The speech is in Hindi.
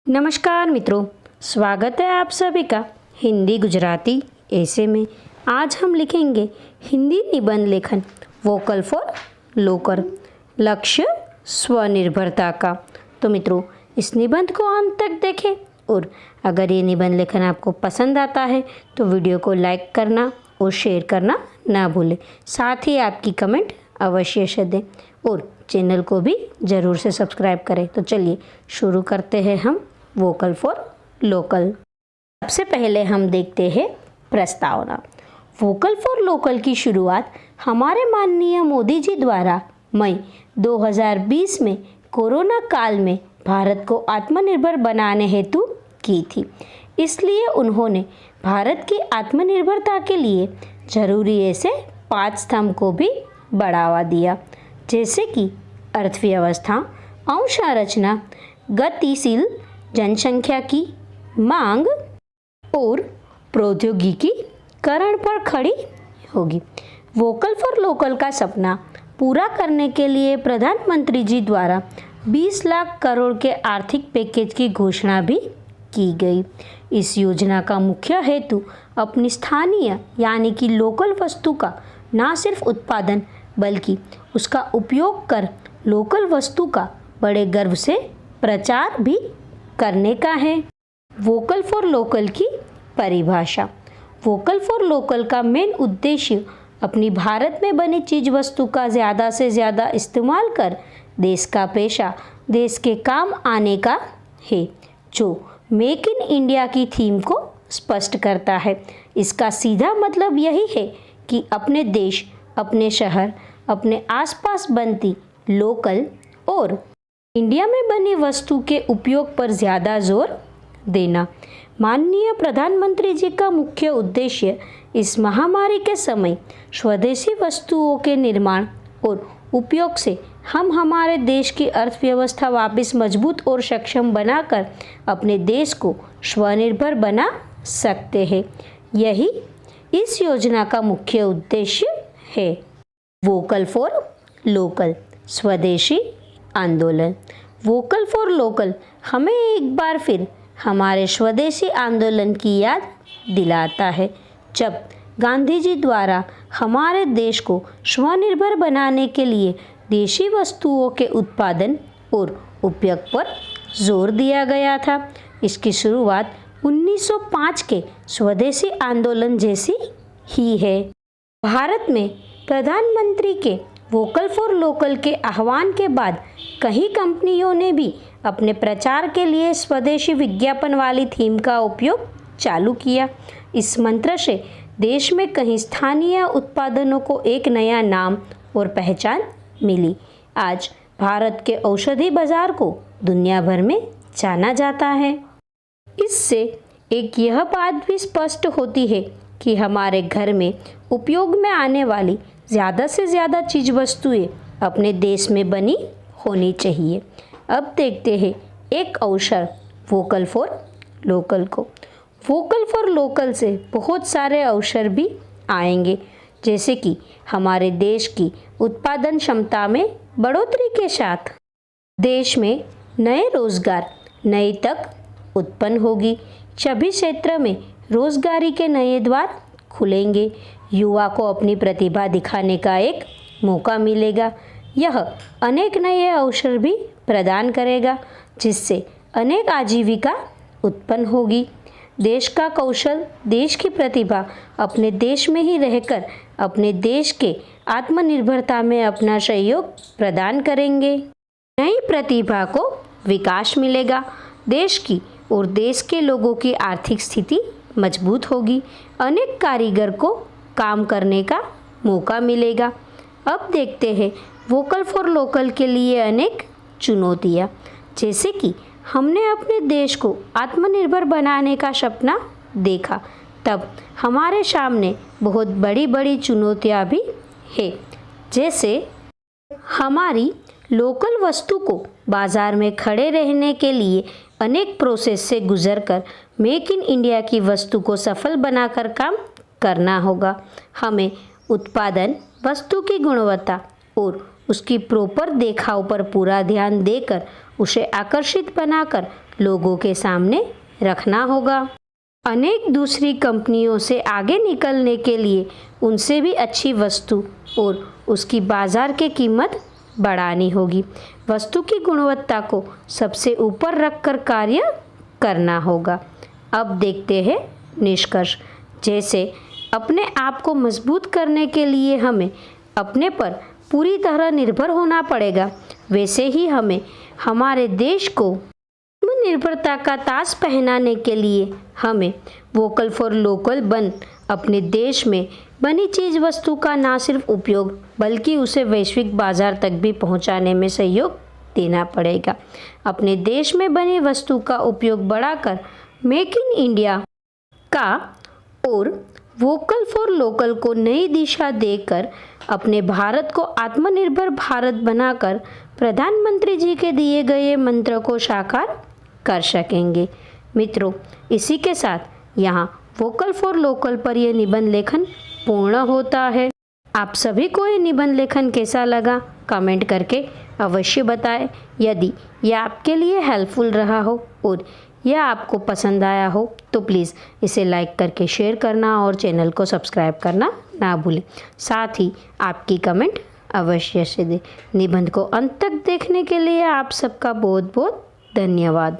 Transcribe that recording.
नमस्कार मित्रों, स्वागत है आप सभी का हिंदी गुजराती ऐसे में। आज हम लिखेंगे हिंदी निबंध लेखन वोकल फॉर लोकल, लक्ष्य स्वनिर्भरता का। तो मित्रों, इस निबंध को अंत तक देखें और अगर ये निबंध लेखन आपको पसंद आता है तो वीडियो को लाइक करना और शेयर करना ना भूलें। साथ ही आपकी कमेंट अवश्य से दें और चैनल को भी ज़रूर से सब्सक्राइब करें। तो चलिए शुरू करते हैं हम वोकल फॉर लोकल। सबसे पहले हम देखते हैं प्रस्तावना। वोकल फॉर लोकल की शुरुआत हमारे माननीय मोदी जी द्वारा मई 2020 में कोरोना काल में भारत को आत्मनिर्भर बनाने हेतु की थी। इसलिए उन्होंने भारत की आत्मनिर्भरता के लिए जरूरी ऐसे 5 स्तंभ को भी बढ़ावा दिया, जैसे कि अर्थव्यवस्था, अवसंरचना, गतिशील जनसंख्या की मांग और प्रौद्योगिकीकरण पर खड़ी होगी। वोकल फॉर लोकल का सपना पूरा करने के लिए प्रधानमंत्री जी द्वारा 20 लाख करोड़ के आर्थिक पैकेज की घोषणा भी की गई। इस योजना का मुख्य हेतु अपनी स्थानीय यानी कि लोकल वस्तु का न सिर्फ उत्पादन बल्कि उसका उपयोग कर लोकल वस्तु का बड़े गर्व से प्रचार भी करने का है। वोकल फॉर लोकल की परिभाषा। वोकल फॉर लोकल का मेन उद्देश्य अपनी भारत में बनी चीज वस्तु का ज़्यादा से ज़्यादा इस्तेमाल कर देश का पैसा देश के काम आने का है, जो मेक इन इंडिया की थीम को स्पष्ट करता है। इसका सीधा मतलब यही है कि अपने देश, अपने शहर, अपने आसपास बनती लोकल और इंडिया में बनी वस्तु के उपयोग पर ज़्यादा जोर देना। माननीय प्रधानमंत्री जी का मुख्य उद्देश्य इस महामारी के समय स्वदेशी वस्तुओं के निर्माण और उपयोग से हम हमारे देश की अर्थव्यवस्था वापस मजबूत और सक्षम बनाकर अपने देश को स्वनिर्भर बना सकते हैं। यही इस योजना का मुख्य उद्देश्य है। वोकल फॉर लोकल, स्वदेशी आंदोलन। वोकल फॉर लोकल हमें एक बार फिर हमारे स्वदेशी आंदोलन की याद दिलाता है, जब गांधी जी द्वारा हमारे देश को स्वनिर्भर बनाने के लिए देशी वस्तुओं के उत्पादन और उपयोग पर जोर दिया गया था। इसकी शुरुआत 1905 के स्वदेशी आंदोलन जैसी ही है। भारत में प्रधानमंत्री के वोकल फॉर लोकल के आह्वान के बाद कई कंपनियों ने भी अपने प्रचार के लिए स्वदेशी विज्ञापन वाली थीम का उपयोग चालू किया। इस मंत्र से देश में कई स्थानीय उत्पादनों को एक नया नाम और पहचान मिली। आज भारत के औषधि बाजार को दुनिया भर में जाना जाता है। इससे एक यह बात भी स्पष्ट होती है कि हमारे घर में उपयोग में आने वाली ज़्यादा से ज़्यादा चीज वस्तुएं अपने देश में बनी होनी चाहिए। अब देखते हैं एक अवसर वोकल फॉर लोकल को। वोकल फॉर लोकल से बहुत सारे अवसर भी आएंगे, जैसे कि हमारे देश की उत्पादन क्षमता में बढ़ोतरी के साथ देश में नए रोजगार, नई तक उत्पन्न होगी। सभी क्षेत्र में रोजगारी के नए द्वार खुलेंगे। युवा को अपनी प्रतिभा दिखाने का एक मौका मिलेगा। यह अनेक नए अवसर भी प्रदान करेगा, जिससे अनेक आजीविका उत्पन्न होगी। देश का कौशल, देश की प्रतिभा अपने देश में ही रहकर अपने देश के आत्मनिर्भरता में अपना सहयोग प्रदान करेंगे। नई प्रतिभा को विकास मिलेगा। देश की और देश के लोगों की आर्थिक स्थिति मजबूत होगी। अनेक कारीगर को काम करने का मौका मिलेगा। अब देखते हैं वोकल फॉर लोकल के लिए अनेक चुनौतियाँ, जैसे कि हमने अपने देश को आत्मनिर्भर बनाने का सपना देखा, तब हमारे सामने बहुत बड़ी बड़ी चुनौतियाँ भी है, जैसे हमारी लोकल वस्तु को बाजार में खड़े रहने के लिए अनेक प्रोसेस से गुजरकर मेक इन इंडिया की वस्तु को सफल बनाकर काम करना होगा। हमें उत्पादन, वस्तु की गुणवत्ता और उसकी प्रॉपर देखाव पर पूरा ध्यान देकर उसे आकर्षित बनाकर लोगों के सामने रखना होगा। अनेक दूसरी कंपनियों से आगे निकलने के लिए उनसे भी अच्छी वस्तु और उसकी बाजार की कीमत बढ़ानी होगी। वस्तु की गुणवत्ता को सबसे ऊपर रखकर कार्य करना होगा। अब देखते हैं निष्कर्ष। जैसे अपने आप को मजबूत करने के लिए हमें अपने पर पूरी तरह निर्भर होना पड़ेगा, वैसे ही हमें हमारे देश को आत्मनिर्भरता का ताज पहनाने के लिए हमें वोकल फॉर लोकल बन अपने देश में बनी चीज़ वस्तु का न सिर्फ उपयोग बल्कि उसे वैश्विक बाजार तक भी पहुंचाने में सहयोग देना पड़ेगा। अपने देश में बनी वस्तु का उपयोग बढ़ाकर मेक इन इंडिया का और वोकल फॉर लोकल को नई दिशा देकर अपने भारत को आत्मनिर्भर भारत बनाकर प्रधानमंत्री जी के दिए गए मंत्र को साकार कर सकेंगे। मित्रों, इसी के साथ यहाँ वोकल फॉर लोकल पर यह निबंध लेखन पूर्ण होता है। आप सभी को ये निबंध लेखन कैसा लगा कमेंट करके अवश्य बताएं। यदि यह आपके लिए हेल्पफुल रहा हो और यह आपको पसंद आया हो तो प्लीज़ इसे लाइक करके शेयर करना और चैनल को सब्सक्राइब करना ना भूलें। साथ ही आपकी कमेंट अवश्य से दें। निबंध को अंत तक देखने के लिए आप सबका बहुत बहुत धन्यवाद।